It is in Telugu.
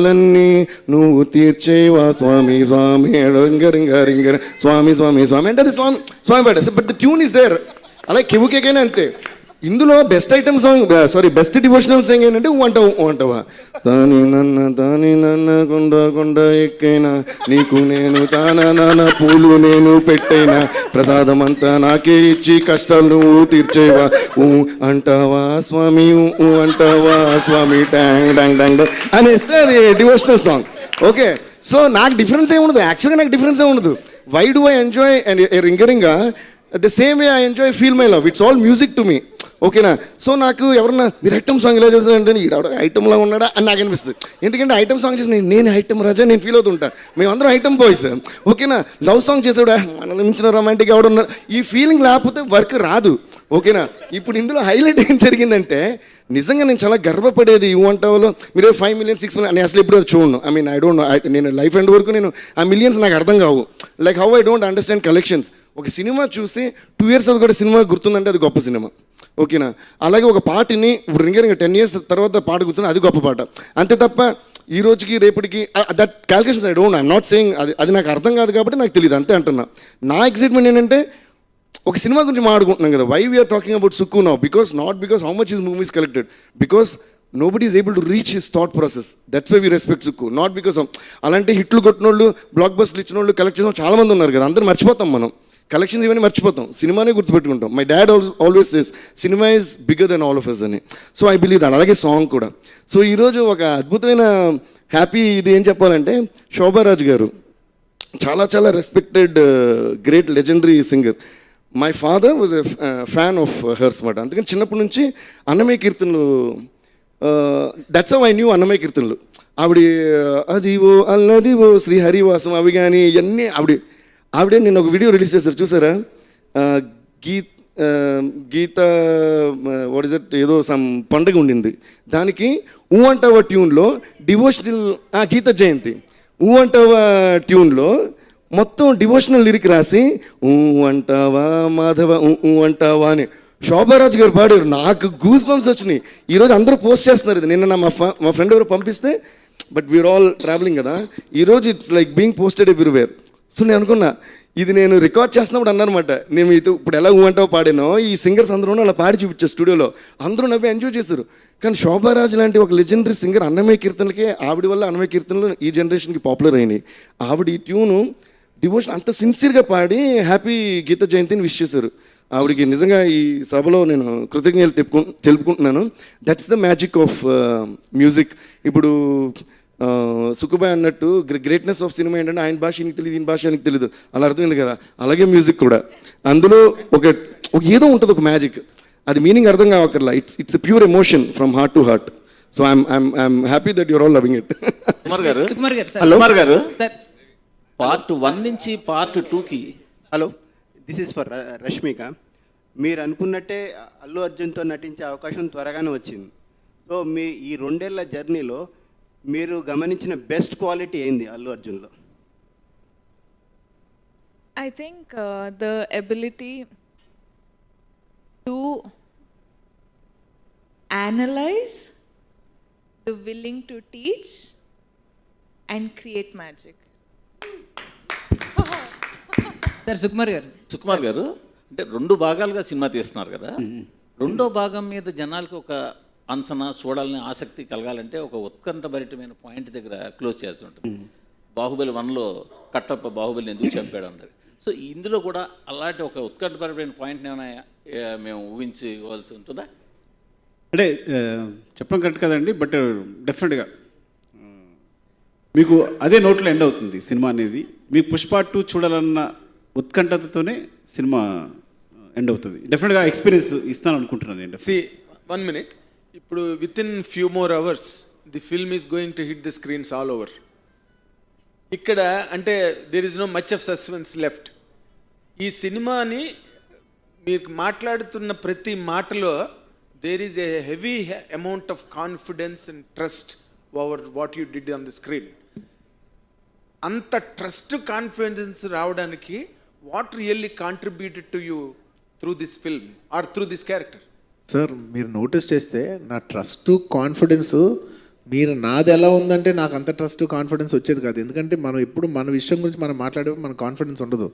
లన్నీ నువ్వు తీర్చేవా స్వామి స్వామి రింగ స్వామి స్వామి స్వామి అంటే అది స్వామి స్వామి పాట. But the tune is there. అలాగే కెవుకేకైనా అంతే. ఇందులో best item song best devotional song ఏంటంటే అంటావా దాని నన్న కొండ ఎక్కైనా నీకు నేను నాన్న పూలు నేను పెట్టైనా ప్రసాదం అంతా నాకే ఇచ్చి కష్టాలు నువ్వు తీర్చేవా అంటావా స్వామి అంటావా స్వామి టాంగ్ డాంగ్ డాంగ్ అని ఇస్తే అది డివోషనల్ సాంగ్. ఓకే, సో నాకు డిఫరెన్స్ ఏముండదు, యాక్చువల్గా నాకు డిఫరెన్స్ ఏముండదు. వై డూ ఐ ఎంజాయ్ రింగరింగా the same way I enjoy feel my love. It's all music to me. ఓకేనా? సో నాకు ఎవరన్నా మీరు ఐటమ్ సాంగ్ ఇలా చేస్తారంటే ఈడ ఐటమ్లా ఉన్నాడా అని నాకు అనిపిస్తుంది. ఎందుకంటే ఐటమ్ సాంగ్ చేసి నేను ఐటమ్ రాజా నేను ఫీల్ అవుతుంటా. మేమందరం ఐటమ్ బాయ్స్. ఓకేనా? లవ్ సాంగ్ చేసాడా మనల్ని మించిన రొమాంటిక్ ఎవడున్నారు ఈ ఫీలింగ్ లేకపోతే వర్క్ రాదు. ఓకేనా? ఇప్పుడు ఇందులో హైలైట్ ఏం జరిగిందంటే నిజంగా నేను చాలా గర్వపడేది ఇవ్వంటాలో మీరు 5 million 6 million నేను అసలు ఎప్పుడు అది చూడను. I mean I don't know. నేను లైఫ్ ఎండ్ వరకు నేను ఆ మిలియన్స్ నాకు అర్థం కావు. Like how I don't understand collections. ఒక సినిమా చూసి 2 years అది కూడా సినిమా గుర్తుందంటే అది గొప్ప సినిమా. ఓకేనా? అలాగే ఒక పాటని ఇప్పుడు రింగరింగ 10 years తర్వాత పాట గుర్తుంది అది గొప్ప పాట. అంతే తప్ప ఈ రోజుకి రేపటికి that calculations I don't I'm not saying అది నాకు అర్థం కాదు కాబట్టి నాకు తెలియదు అంతే అంటున్నా. నా ఎక్సైట్మెంట్ ఏంటంటే ఒక సినిమా గురించి మాట్లాడుకుంటున్నాం కదా. Why we are talking about Sukku now because not because how much his movies collected because nobody is able to reach his thought process. That's why we respect Sukku. Not because అలాంటి హిట్లు కొట్టినోళ్ళు బ్లాక్ బస్టర్లు ఇచ్చిన వాళ్ళు కలెక్ట్ చేసిన చాలా మంది ఉన్నారు కదా. అందరూ మర్చిపోతాం మనం కలెక్షన్స్ ఇవన్నీ మర్చిపోతాం, సినిమానే గుర్తుపెట్టుకుంటాం. My dad always says cinema is bigger then all of us అని. So I believe that. అలాగే సాంగ్ కూడా. సో ఈరోజు ఒక అద్భుతమైన హ్యాపీ ఇది ఏం చెప్పాలంటే శోభారాజ్ గారు చాలా చాలా respected great legendary singer. My father was a fan of hurts మాట. అందుకని చిన్నప్పటి నుంచి అన్నమయ్య కీర్తనలు that's how I knew Annamayya కీర్తనలు. ఆవిడ అదివో అల్లదివో శ్రీ హరివాసం అవి కానీ ఇవన్నీ ఆవిడే నేను ఒక వీడియో రిలీజ్ చేశారు చూసారా? గీత వాట్ ఇస్ ఇట్ ఏదో సమ్ పండుగ ఉండింది దానికి అంటావా ట్యూన్లో డివోషనల్ గీత జయంతి అంటావా ట్యూన్లో మొత్తం డివోషనల్ లిరిక్ రాసి అంటావా మాధవ అంటావా అని శోభారాజ్ గారు పాడారు. నాకు గూస్ బంప్స్ వచ్చినాయి. ఈరోజు అందరూ పోస్ట్ చేస్తున్నారు ఇది. నిన్న మా ఫ్రెండ్ ఎవరు పంపిస్తే బట్ వీఆర్ ఆల్ ట్రావెలింగ్ కదా. ఈరోజు it's like being posted everywhere. So నేను అనుకున్నా ఇది నేను రికార్డ్ చేస్తున్నప్పుడు అన్నారనమాట. నేను మీతో ఇప్పుడు ఎలా అంటావో పాడానో ఈ సింగర్స్ అందరూ అలా పాడి చూపించారు స్టూడియోలో. అందరూ నవ్వి ఎంజాయ్ చేశారు. కానీ శోభారాజ్ లాంటి ఒక లెజెండరీ సింగర్ అన్నమయ్య కీర్తనలకే ఆవిడ వల్ల అన్నమయ్య కీర్తనలు ఈ జనరేషన్కి పాపులర్ అయినాయి. ఆవిడ ఈ ట్యూను డివోషన్ అంత సిన్సియర్గా పాడి హ్యాపీ గీత జయంతిని విష్ చేశారు. ఆవిడకి నిజంగా ఈ సభలో నేను కృతజ్ఞతలు తెలుపుకుంటున్నాను. That's the magic of music. ఇప్పుడు సుకుబాయ్ అన్నట్టు గ్రేట్నెస్ ఆఫ్ సినిమా ఏంటంటే ఆయన భాష నీకు తెలియదు ఈయన భాష నీకు తెలియదు అలా అర్థమైంది కదా. అలాగే మ్యూజిక్ కూడా అందులో ఒక ఏదో ఉంటుంది ఒక మ్యాజిక్. అది మీనింగ్ అర్థం కావక్కర్లా. It's a pure emotion from heart to heart. So I'm happy that your all loving it. Kumar garu part 1 నుంచి పార్ట్ 2కి hello, this is for Rashmika. మీరు అనుకున్నట్టే అల్లు అర్జున్తో నటించే అవకాశం త్వరగానే వచ్చింది. సో మీ ఈ 2 ఏళ్ల జర్నీలో మీరు గమనించిన బెస్ట్ క్వాలిటీ ఏంది Allu అర్జున్లో? I think the ability to analyze, the willing to teach and create magic. Sir Sukumar గారు అంటే 2 భాగాలుగా సినిమా తీస్తున్నారు కదా. రెండో భాగం మీద జనాలకు ఒక అంచనా చూడాలని ఆసక్తి కలగాలంటే ఒక ఉత్కంఠభరితమైన పాయింట్ దగ్గర క్లోజ్ చేయాల్సి ఉంటుంది. బాహుబలి 1లో కట్టప్ప బాహుబలిని ఎందుకు చంపాడు అన్నది. సో ఇందులో కూడా అలాంటి ఒక ఉత్కంఠభరితమైన పాయింట్ని ఏమైనా మేము ఊహించుకోవాల్సి ఉంటుందా? అంటే చెప్పడం కరెక్ట్ కదండి. బట్ డెఫినెట్గా మీకు అదే నోట్లో ఎండ్ అవుతుంది సినిమా అనేది. మీకు పుష్ప 2 చూడాలన్న ఉత్కంఠతతోనే సినిమా ఎండ్ అవుతుంది. డెఫినెట్గా ఎక్స్పీరియన్స్ ఇస్తాను అనుకుంటున్నాను నేను. One minute. ఇప్పుడు with in few more hours the film is going to hit the screens all over. ఇక్కడ అంటే there is no much of suspense left. ఈ సినిమాని మీరు మాట్లాడుతున్న ప్రతి మాటలో there is a heavy amount of confidence and trust over what you did on the screen. అంత ట్రస్ట్ కాన్ఫిడెన్స్ రావడానికి what really contributed to you through this film or through this character? Sir మీరు నోటీస్ చేస్తే నా ట్రస్ట్ కాన్ఫిడెన్స్ మీరు నాది ఎలా ఉందంటే నాకు అంత ట్రస్ట్ కాన్ఫిడెన్స్ వచ్చేది కాదు. ఎందుకంటే మనం ఎప్పుడు మన విషయం గురించి మనం మాట్లాడే మన కాన్ఫిడెన్స్ ఉండదు.